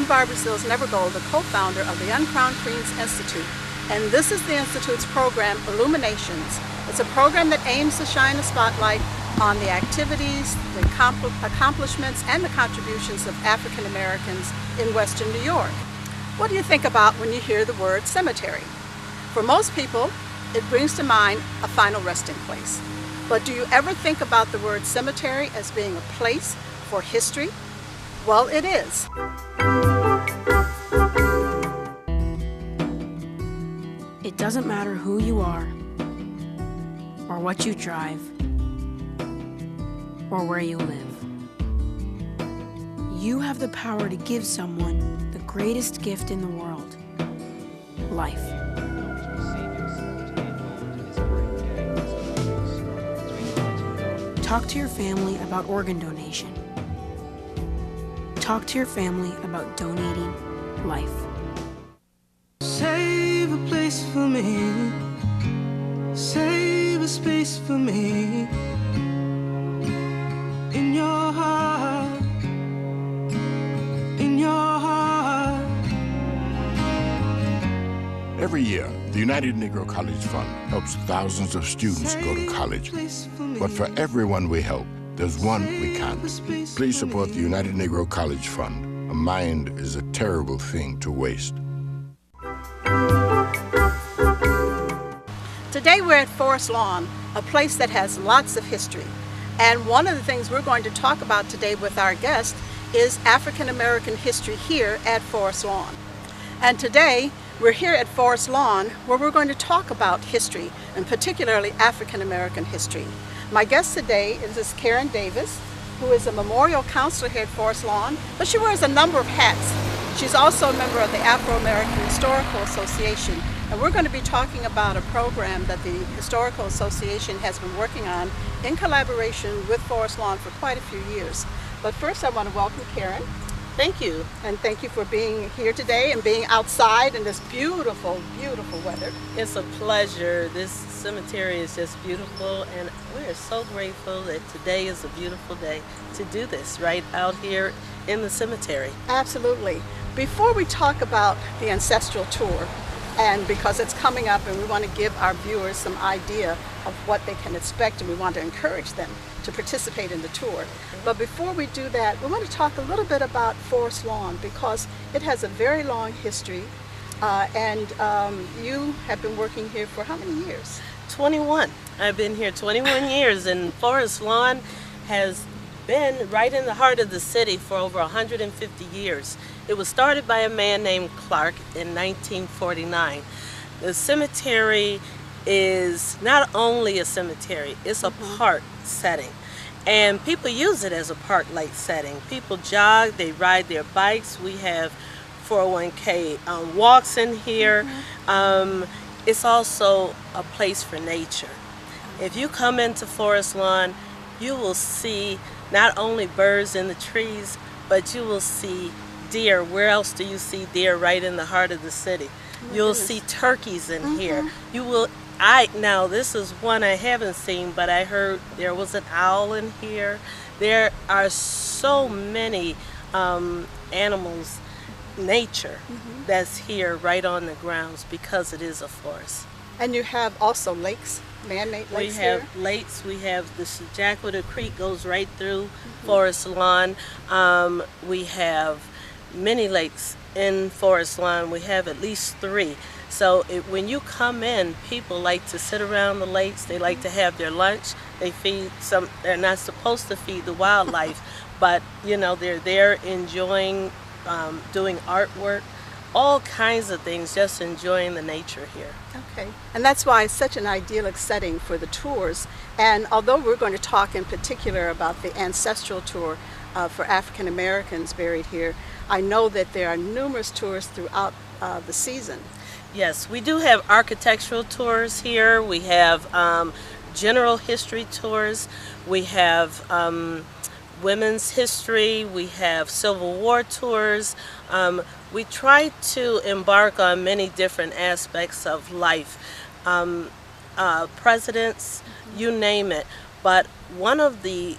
Barbara Seals Nevergold, the co-founder of the Uncrowned Queens Institute, and this is the Institute's program, Illuminations. It's a program that aims to shine a spotlight on the activities, the accomplishments, and the contributions of African Americans in Western New York. What do you think about when you hear the word cemetery? For most people, it brings to mind a final resting place. But do you ever think about the word cemetery as being a place for history? Well, it is. It doesn't matter who you are, or what you drive, or where you live. You have the power to give someone the greatest gift in the world, life. Talk to your family about organ donation. Talk to your family about donating life. Save a place for me. Save a space for me. In your heart. In your heart. Every year, the United Negro College Fund helps thousands of students go to college. But for everyone we help, there's one we can't. Please support the United Negro College Fund. A mind is a terrible thing to waste. Today we're at Forest Lawn, a place that has lots of history. And one of the things we're going to talk about today with our guest is African American history here at Forest Lawn. And today we're here at Forest Lawn where we're going to talk about history, and particularly African American history. My guest today is Karen Davis, who is a memorial counselor here at Forest Lawn, but she wears a number of hats. She's also a member of the Afro-American Historical Association, and we're going to be talking about a program that the Historical Association has been working on in collaboration with Forest Lawn for quite a few years. But first I want to welcome Karen. Thank you. And thank you for being here today and being outside in this beautiful, beautiful weather. It's a pleasure. This cemetery is just beautiful, and we're so grateful that today is a beautiful day to do this right out here in the cemetery. Absolutely. Before we talk about the Ancestral tour, and because it's coming up and we want to give our viewers some idea of what they can expect, and we want to encourage them to participate in the tour. But before we do that, we want to talk a little bit about Forest Lawn because it has a very long history, and you have been working here for how many years? 21. I've been here 21 years, and Forest Lawn has been right in the heart of the city for over 150 years. It was started by a man named Clark in 1949. The cemetery is not only a cemetery, it's a park setting. And people use it as a park-like setting. People jog, they ride their bikes. We have 401k walks in here. It's also a place for nature. If you come into Forest Lawn, you will see not only birds in the trees, but you will see deer. Where else do you see deer? Right in the heart of the city. You'll see turkeys in here. You will. Now this is one I haven't seen, but I heard there was an owl in here. There are so many animals, nature that's here right on the grounds because it is a forest. And you have also lakes, man-made lakes here? We have lakes. We have the Jacqueline Creek goes right through Forest Lawn. We have many lakes in Forest Lawn. We have at least 3. So when you come in, people like to sit around the lakes. They like to have their lunch. They feed some. They're not supposed to feed the wildlife, but you know they're there enjoying, doing artwork, all kinds of things, just enjoying the nature here. Okay, and that's why it's such an idyllic setting for the tours. And although we're going to talk in particular about the Ancestral tour for African Americans buried here, I know that there are numerous tours throughout the season. Yes, we do have architectural tours here. We have general history tours. We have women's history. We have Civil War tours. We try to embark on many different aspects of life. Presidents, you name it. But one of the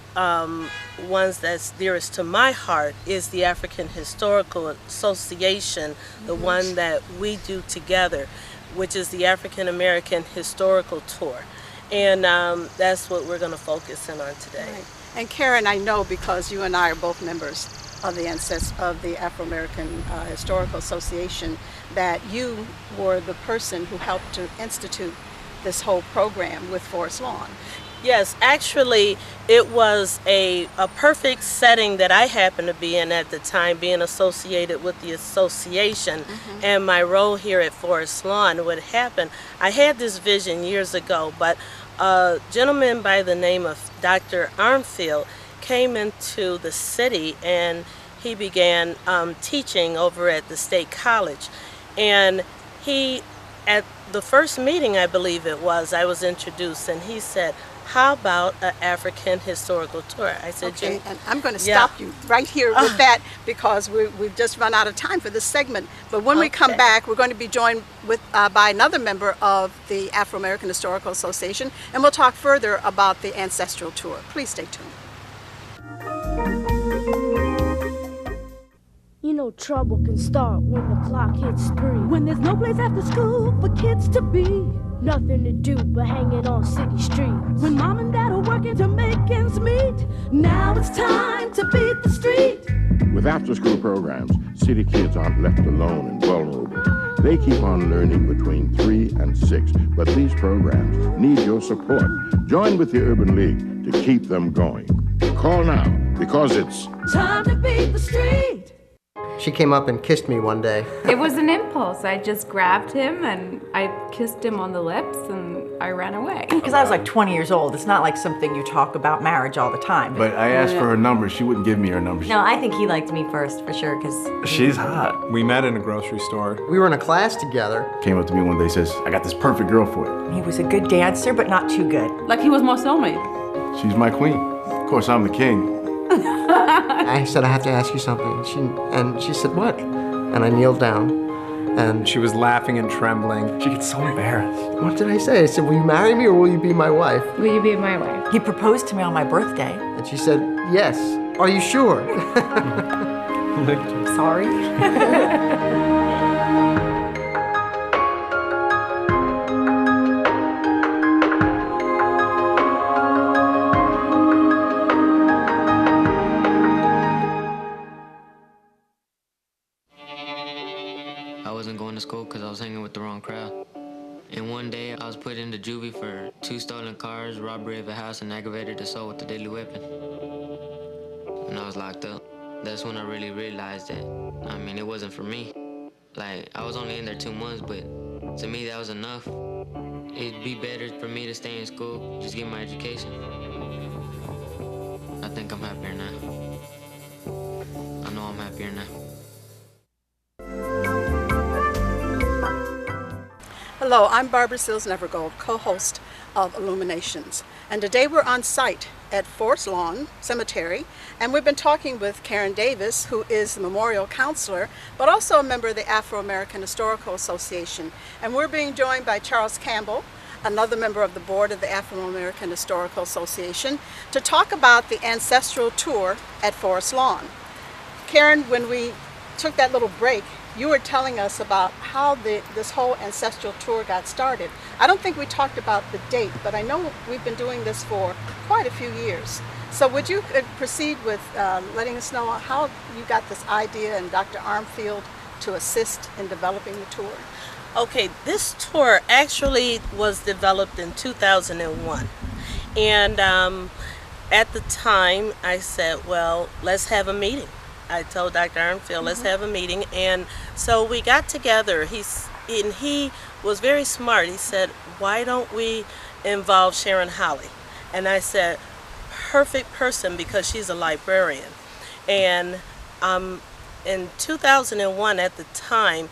ones that's dearest to my heart is the African Historical Association, the one that we do together, which is the African American Historical Tour. And that's what we're going to focus in on today. Right. And Karen, I know because you and I are both members of the Afro-American Historical Association, that you were the person who helped to institute this whole program with Forest Lawn. Yes, actually, it was a perfect setting that I happened to be in at the time, being associated with the association and my role here at Forest Lawn. What happened, I had this vision years ago, but a gentleman by the name of Dr. Armfield came into the city and he began teaching over at the State College. And he, at the first meeting, I believe it was, I was introduced, and he said, how about an African historical tour? I said, okay, and I'm going to stop you right here with that because we've just run out of time for this segment. But when we come back, we're going to be joined with by another member of the Afro-American Historical Association, and we'll talk further about the Ancestral tour. Please stay tuned. You know trouble can start when the clock hits 3. When there's no place after school for kids to be. Nothing to do but hanging on city streets. When mom and dad are working to make ends meet. Now it's time to beat the street. With after-school programs, city kids aren't left alone and vulnerable. They keep on learning between 3 and 6, but these programs need your support. Join with the Urban League to keep them going. Call now, because it's time to beat the street. She came up and kissed me one day. It was an impulse. I just grabbed him and I kissed him on the lips and I ran away. Because I was like 20 years old. It's not like something you talk about marriage all the time. But I asked for her number. She wouldn't give me her number. No, I think he liked me first for sure because she's hot. We met in a grocery store. We were in a class together. Came up to me one day and says, I got this perfect girl for you. He was a good dancer, but not too good. Like he was my soulmate. She's my queen. Of course, I'm the king. I said, I have to ask you something. She said, what? And I kneeled down, and she was laughing and trembling. She gets so embarrassed. What did I say? I said, will you marry me or will you be my wife? Will you be my wife? He proposed to me on my birthday. And she said, yes. Are you sure? Sorry. School because I was hanging with the wrong crowd. And one day I was put into juvie for 2 stolen cars, robbery of a house, and aggravated assault with a deadly weapon. And I was locked up. That's when I really realized that, I mean, it wasn't for me. Like, I was only in there 2 months, but to me that was enough. It'd be better for me to stay in school, just get my education. I think I'm happier now. I know I'm happier now. Hello, I'm Barbara Seals Nevergold, co-host of Illuminations. And today we're on site at Forest Lawn Cemetery, and we've been talking with Karen Davis, who is the memorial counselor, but also a member of the Afro-American Historical Association. And we're being joined by Charles Campbell, another member of the board of the Afro-American Historical Association, to talk about the Ancestral tour at Forest Lawn. Karen, when we took that little break, you were telling us about how this whole Ancestral tour got started. I don't think we talked about the date, but I know we've been doing this for quite a few years. So would you proceed with letting us know how you got this idea and Dr. Armfield to assist in developing the tour? Okay, this tour actually was developed in 2001. And at the time I said, well, let's have a meeting. I told Dr. Armfield, let's have a meeting. And so we got together. He was very smart. He said, why don't we involve Sharon Holly? And I said, perfect person, because she's a librarian. And in 2001, at the time,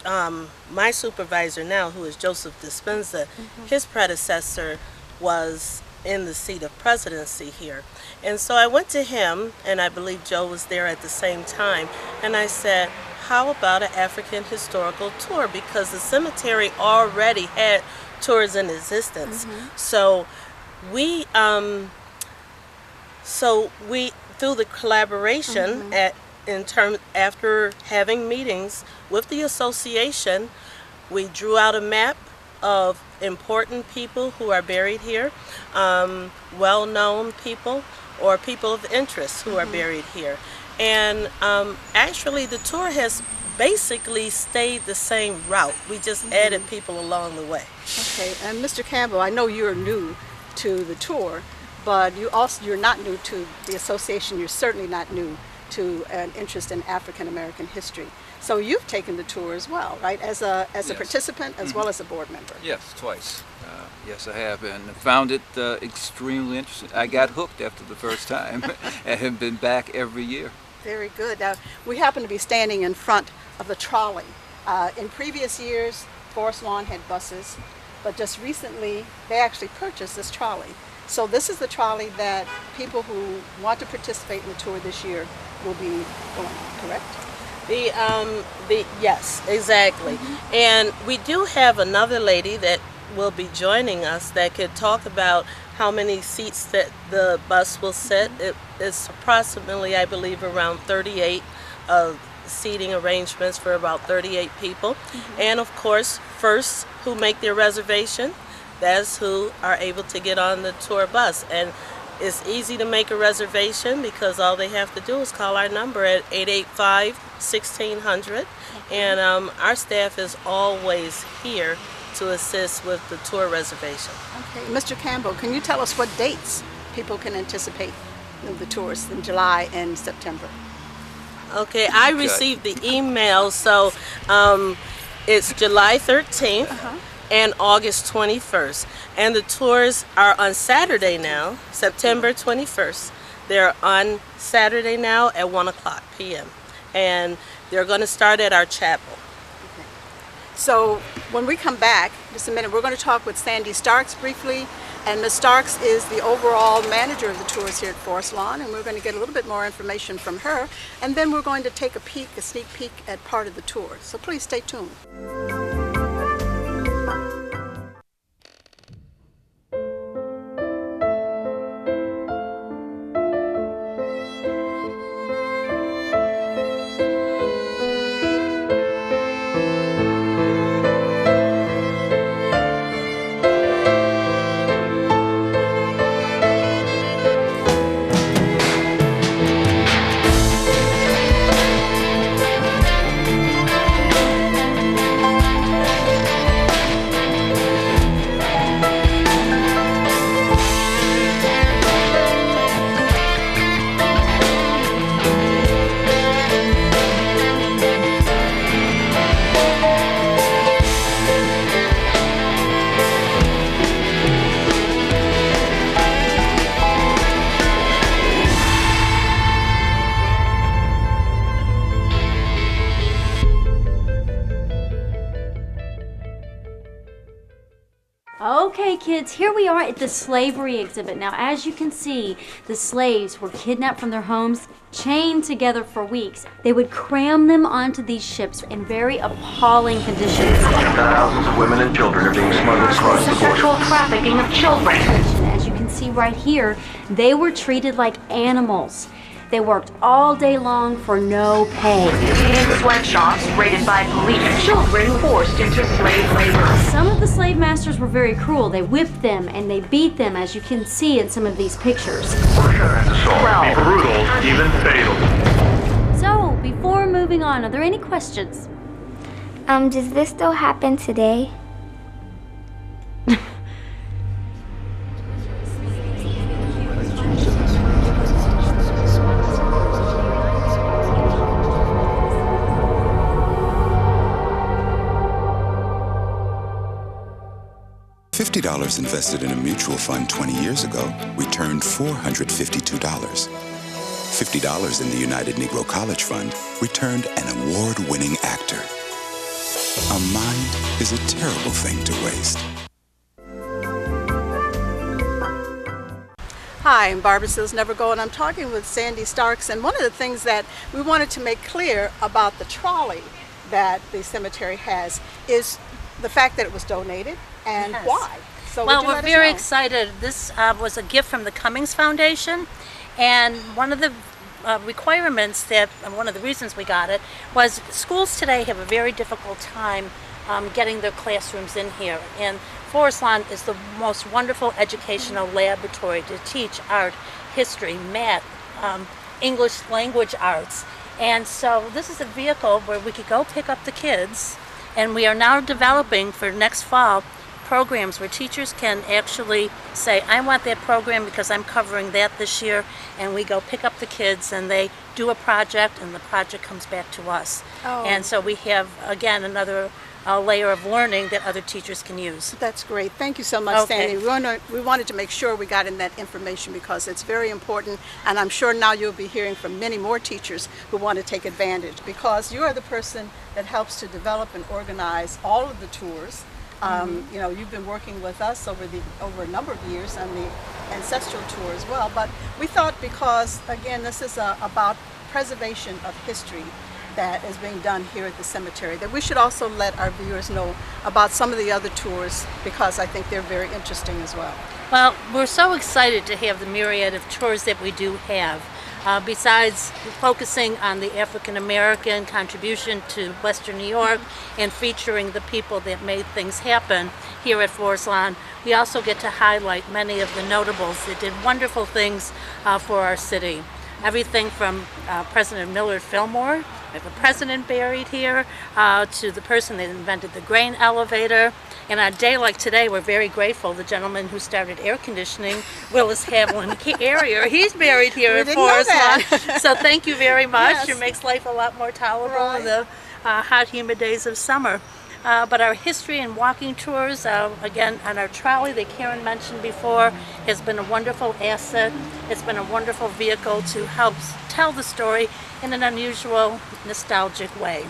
my supervisor now, who is Joseph Dispenza, his predecessor was in the seat of presidency here. And so I went to him, and I believe Joe was there at the same time, and I said, how about an African historical tour? Because the cemetery already had tours in existence. So We through the collaboration after having meetings with the association, we drew out a map of important people who are buried here, well-known people or people of interest who are buried here. And actually the tour has basically stayed the same route. We just added people along the way. Okay, and Mr. Campbell, I know you're new to the tour, but you're not new to the association. You're certainly not new to an interest in African American history. So you've taken the tour as well, right? As a participant as well as a board member. Yes, twice. Yes, I have, and found it extremely interesting. I got hooked after the first time and have been back every year. Very good. Now, we happen to be standing in front of the trolley. In previous years, Forest Lawn had buses, but just recently they actually purchased this trolley. So this is the trolley that people who want to participate in the tour this year will be going on, correct? Yes, exactly. And we do have another lady that will be joining us that could talk about how many seats that the bus will sit. It's approximately, I believe, around 38 seating arrangements for about 38 people. And of course, first who make their reservation, that's who are able to get on the tour bus. And it's easy to make a reservation because all they have to do is call our number at 885-1600. And our staff is always here to assist with the tour reservation. Okay, Mr. Campbell, can you tell us what dates people can anticipate the tours in July and September? Okay, I received the email, so it's July 13th and August 21st. And the tours are on Saturday now, September 21st. They're on Saturday now at 1:00 p.m. And they're going to start at our chapel. So when we come back, just a minute, we're going to talk with Sandy Starks briefly. And Ms. Starks is the overall manager of the tours here at Forest Lawn, and we're going to get a little bit more information from her. And then we're going to take a sneak peek at part of the tour. So please stay tuned. Okay, kids, here we are at the slavery exhibit. Now, as you can see, the slaves were kidnapped from their homes, chained together for weeks. They would cram them onto these ships in very appalling conditions. Thousands of women and children are being smuggled across the border. Sexual trafficking of children. As you can see right here, they were treated like animals. They worked all day long for no pay. In sweatshops raided by police, children forced into slave labor. Some of the slave masters were very cruel. They whipped them and they beat them, as you can see in some of these pictures. Be brutal, even fatal. So, before moving on, are there any questions? Does this still happen today? $50 invested in a mutual fund 20 years ago returned $452. $50 in the United Negro College Fund returned an award-winning actor. A mind is a terrible thing to waste. Hi, I'm Barbara Seals Nevergold, and I'm talking with Sandy Starks. And one of the things that we wanted to make clear about the trolley that the cemetery has is the fact that it was donated and why. So well, would you we're let us very know? excited. This was a gift from the Cummings Foundation, and one of the requirements that, one of the reasons we got it, was schools today have a very difficult time getting their classrooms in here. And Forest Lawn is the most wonderful educational laboratory to teach art, history, math, English language arts. And so this is a vehicle where we could go pick up the kids, and we are now developing for next fall programs where teachers can actually say, I want that program because I'm covering that this year, and we go pick up the kids and they do a project and the project comes back to us. Oh. And so we have, again, another layer of learning that other teachers can use. That's great. Thank you so much, Okay. Sandy. We wanted to make sure we got in that information because it's very important, and I'm sure now you'll be hearing from many more teachers who want to take advantage, because you are the person that helps to develop and organize all of the tours. You know, you've been working with us over a number of years on the Ancestral tour as well, but we thought, because again this is about preservation of history that is being done here at the cemetery, that we should also let our viewers know about some of the other tours, because I think they're very interesting as well. Well, we're so excited to have the myriad of tours that we do have. Besides focusing on the African American contribution to Western New York and featuring the people that made things happen here at Forest Lawn, we also get to highlight many of the notables that did wonderful things for our city. Everything from President Millard Fillmore, we have a president buried here, to the person that invented the grain elevator. And on a day like today, we're very grateful. The gentleman who started air conditioning, Willis Haviland Carrier, he's buried here at Forest Lawn. So thank you very much. Yes. It makes life a lot more tolerable in the hot, humid days of summer. But our history and walking tours, again, on our trolley that Karen mentioned before, has been a wonderful asset. It's been a wonderful vehicle to help tell the story in an unusual, nostalgic way.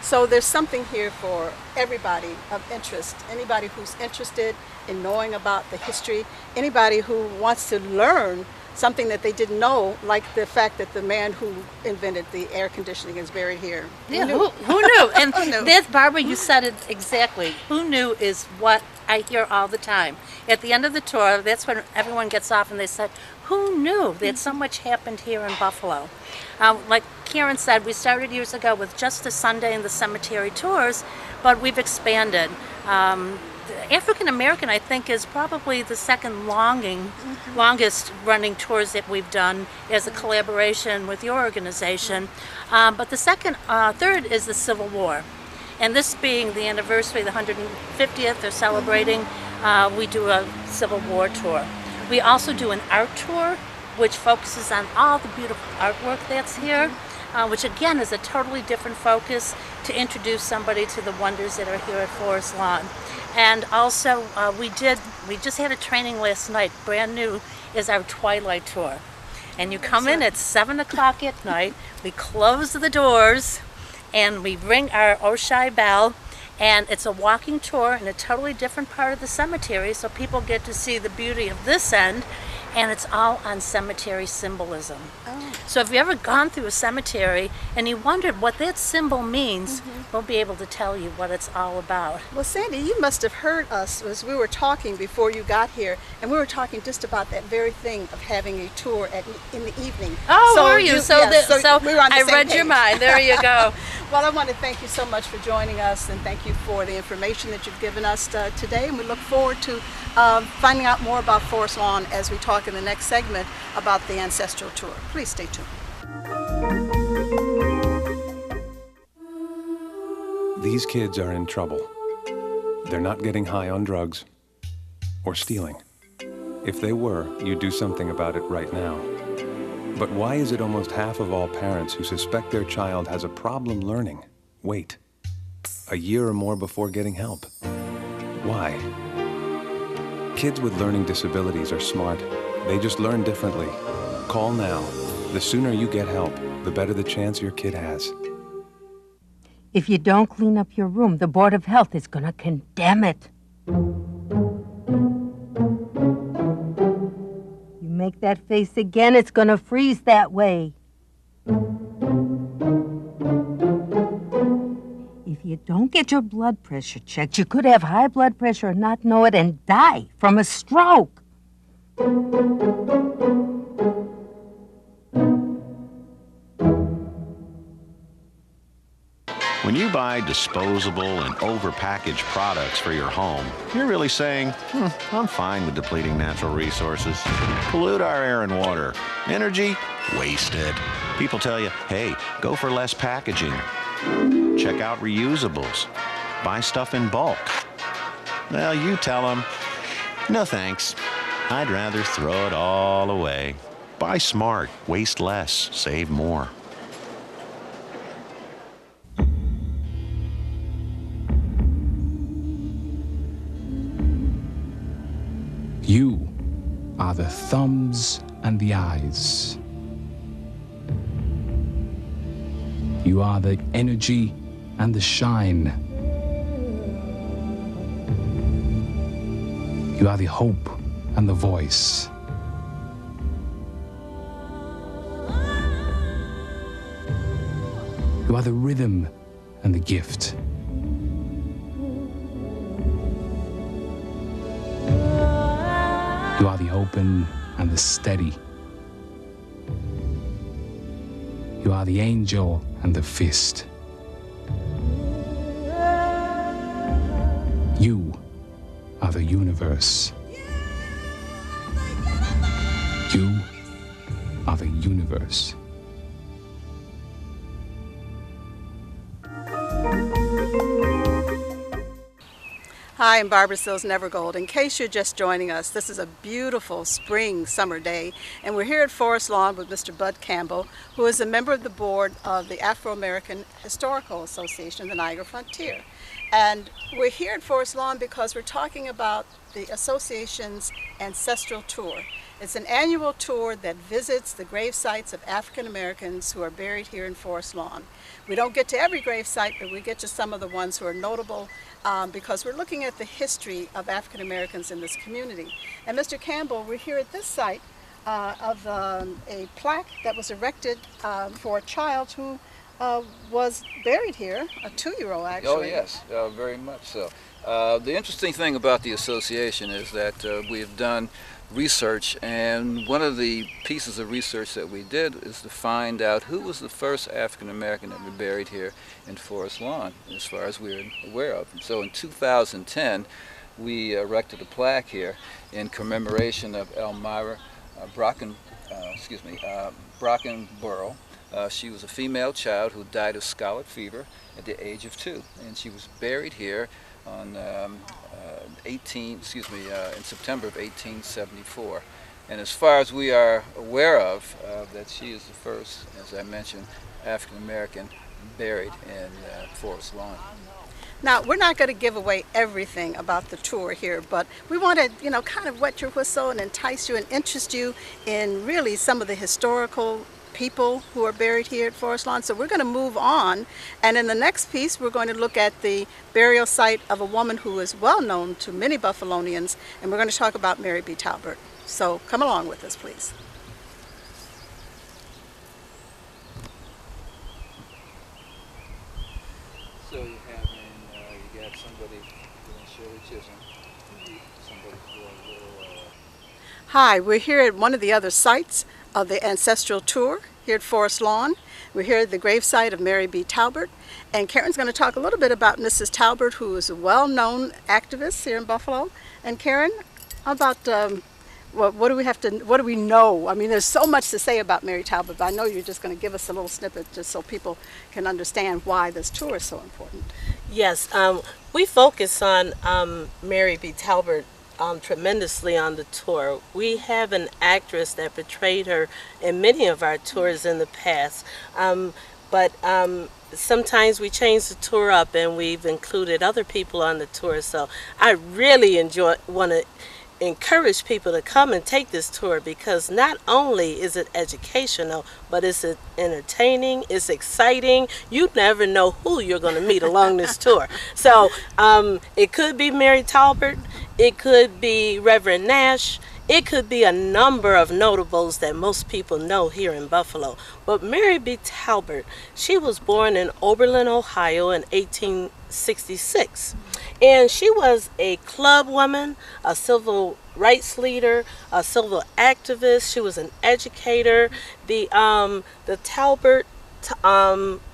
So there's something here for everybody of interest. Anybody who's interested in knowing about the history, anybody who wants to learn something that they didn't know, like the fact that the man who invented the air conditioning is buried here. Yeah, who knew? And Who knew? that's, Barbara, you said it exactly. Who knew is what I hear all the time. At the end of the tour, that's when everyone gets off and they said, who knew that so much happened here in Buffalo? Like Karen said, we started years ago with just the Sunday and the cemetery tours, but we've expanded. African American, I think, is probably the second longest running tours that we've done as a collaboration with your organization. But the third is the Civil War. And this being the anniversary, the 150th, they're celebrating, we do a Civil War tour. We also do an art tour, which focuses on all the beautiful artwork that's here, which again is a totally different focus to introduce somebody to the wonders that are here at Forest Lawn. And also, we just had a training last night, brand new, is our Twilight Tour. And you come in at 7 o'clock at night, we close the doors, and we ring our Oshai bell, and it's a walking tour in a totally different part of the cemetery, so people get to see the beauty of this end, and it's all on cemetery symbolism. Oh. So if you've ever gone through a cemetery and you wondered what that symbol means, we'll be able to tell you what it's all about. Well, Sandy, you must have heard us as we were talking before you got here, and we were talking just about that very thing of having a tour in the evening. Oh, were you? So we were on the I same read your page. mind. There you go. Well, I want to thank you so much for joining us, and thank you for the information that you've given us today, and we look forward to finding out more about Forest Lawn as we talk in the next segment about the Ancestral Tour. Please stay tuned. These kids are in trouble. They're not getting high on drugs or stealing. If they were, you'd do something about it right now. But why is it almost half of all parents who suspect their child has a problem learning wait a year or more before getting help? Why? Kids with learning disabilities are smart. They just learn differently. Call now. The sooner you get help, the better the chance your kid has. If you don't clean up your room, the Board of Health is gonna condemn it. You make that face again, it's gonna freeze that way. If you don't get your blood pressure checked, you could have high blood pressure and not know it and die from a stroke. When you buy disposable and overpackaged products for your home, you're really saying, I'm fine with depleting natural resources. Pollute our air and water. Energy? Wasted. People tell you, hey, go for less packaging. Check out reusables. Buy stuff in bulk. Well, you tell them, no thanks. I'd rather throw it all away. Buy smart, waste less, save more. You are the thumbs and the eyes. You are the energy and the shine. You are the hope and the voice. You are the rhythm and the gift. You are the open and the steady. You are the angel and the fist. You are the universe. You are the universe. Hi, I'm Barbara Seals Nevergold. In case you're just joining us, this is a beautiful spring summer day, and we're here at Forest Lawn with Mr. Bud Campbell, who is a member of the board of the Afro-American Historical Association, the Niagara Frontier. And we're here at Forest Lawn because we're talking about the association's Ancestral Tour. It's an annual tour that visits the grave sites of African Americans who are buried here in Forest Lawn. We don't get to every grave site, but we get to some of the ones who are notable because we're looking at the history of African Americans in this community. And Mr. Campbell, we're here at this site of a plaque that was erected for a child who was buried here, a 2-year-old actually. Oh yes, very much so. The interesting thing about the association is that we have done research, and one of the pieces of research that we did is to find out who was the first African American that were buried here in Forest Lawn, as far as we're aware of. And so in 2010, we erected a plaque here in commemoration of Elmira Brockenborough. She was a female child who died of scarlet fever at the age of 2, and she was buried here on in September of 1874. And as far as we are aware of, that she is the first, as I mentioned, African American buried in Forest Lawn. Now, we're not going to give away everything about the tour here, but we want to, kind of wet your whistle and entice you and interest you in really some of the historical people who are buried here at Forest Lawn. So we're going to move on, and in the next piece we're going to look at the burial site of a woman who is well known to many Buffalonians, and we're going to talk about Mary B. Talbert. So come along with us, please. So you got somebody doing Shirley Chisholm, somebody doing little... Hi, we're here at one of the other sites of the Ancestral Tour here at Forest Lawn. We're here at the gravesite of Mary B. Talbert, and Karen's going to talk a little bit about Mrs. Talbert, who is a well-known activist here in Buffalo. And Karen, about what do we know? I mean, there's so much to say about Mary Talbert, but I know you're just going to give us a little snippet just so people can understand why this tour is so important. Yes, we focus on Mary B. Talbert tremendously on the tour. We have an actress that portrayed her in many of our tours in the past, but sometimes we change the tour up and we've included other people on the tour. So I really want to encourage people to come and take this tour, because not only is it educational, but it's entertaining, it's exciting. You never know who you're going to meet along this tour. So it could be Mary Talbert, it could be Reverend Nash, It could be a number of notables that most people know here in Buffalo. But Mary B. Talbert, she was born in Oberlin, Ohio in 1866. And she was a club woman, a civil rights leader, a civil activist. She was an educator. The Talbert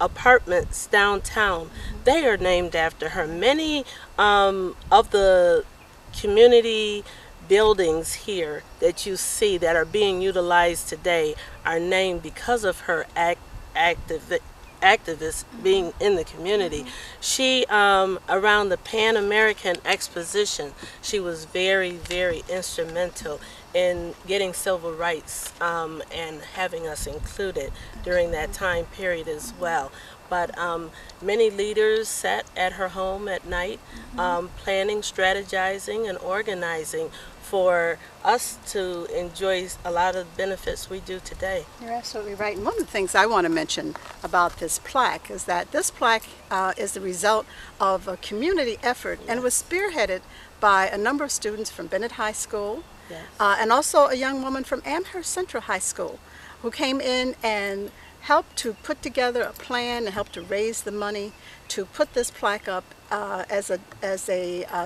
apartments downtown, they are named after her. Many of the community buildings here that you see that are being utilized today are named because of her activists being in the community. She, around the Pan American Exposition, she was very, very instrumental in getting civil rights and having us included during that time period as well. But many leaders sat at her home at night planning, strategizing, and organizing for us to enjoy a lot of the benefits we do today. You're absolutely right. And one of the things I want to mention about this plaque is that this plaque is the result of a community effort, and it was spearheaded by a number of students from Bennett High School, and also a young woman from Amherst Central High School who came in and helped to put together a plan and helped to raise the money to put this plaque up as a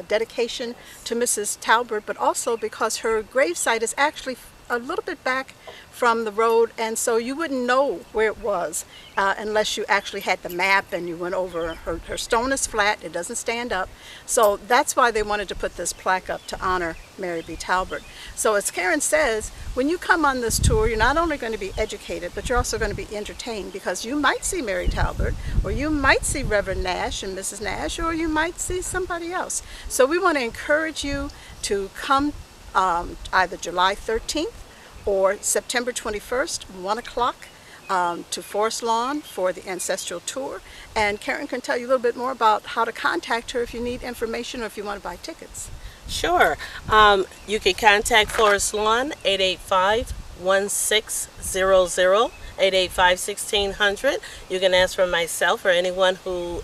dedication to Mrs. Talbert, but also because her gravesite is actually a little bit back from the road, and so you wouldn't know where it was unless you actually had the map and you went over. Her stone is flat, it doesn't stand up, so that's why they wanted to put this plaque up to honor Mary B. Talbert. So as Karen says, when you come on this tour, you're not only going to be educated, but you're also going to be entertained, because you might see Mary Talbert, or you might see Reverend Nash and Mrs. Nash, or you might see somebody else. So we want to encourage you to come either July 13th or September 21st, 1 o'clock, to Forest Lawn for the Ancestral Tour. And Karen can tell you a little bit more about how to contact her if you need information or if you want to buy tickets. Sure. You can contact Forest Lawn, 885-1600, 885-1600. You can ask for myself or anyone who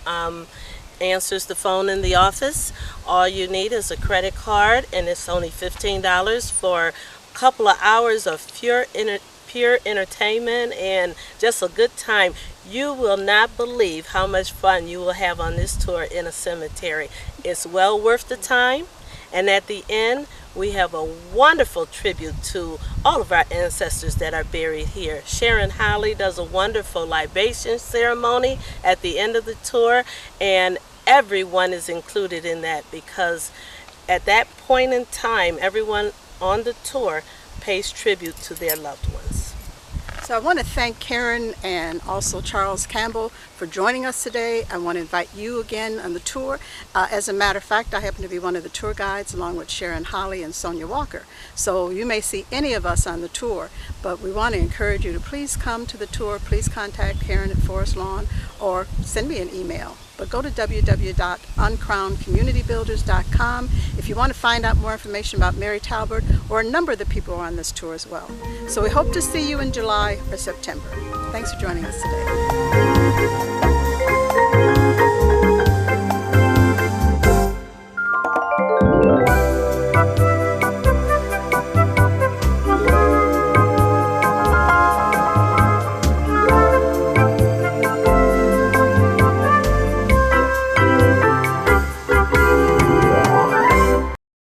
answers the phone in the office. All you need is a credit card, and it's only $15 for a couple of hours of pure entertainment and just a good time. You will not believe how much fun you will have on this tour in a cemetery. It's well worth the time, and at the end we have a wonderful tribute to all of our ancestors that are buried here. Sharon Holly does a wonderful libation ceremony at the end of the tour, and everyone is included in that, because at that point in time, everyone on the tour pays tribute to their loved ones. So I want to thank Karen and also Charles Campbell for joining us today. I want to invite you again on the tour. As a matter of fact, I happen to be one of the tour guides along with Sharon Holly and Sonia Walker. So you may see any of us on the tour, but we want to encourage you to please come to the tour. Please contact Karen at Forest Lawn or send me an email. But go to www.uncrownedcommunitybuilders.com if you want to find out more information about Mary Talbert or a number of the people who are on this tour as well. So we hope to see you in July or September. Thanks for joining us today.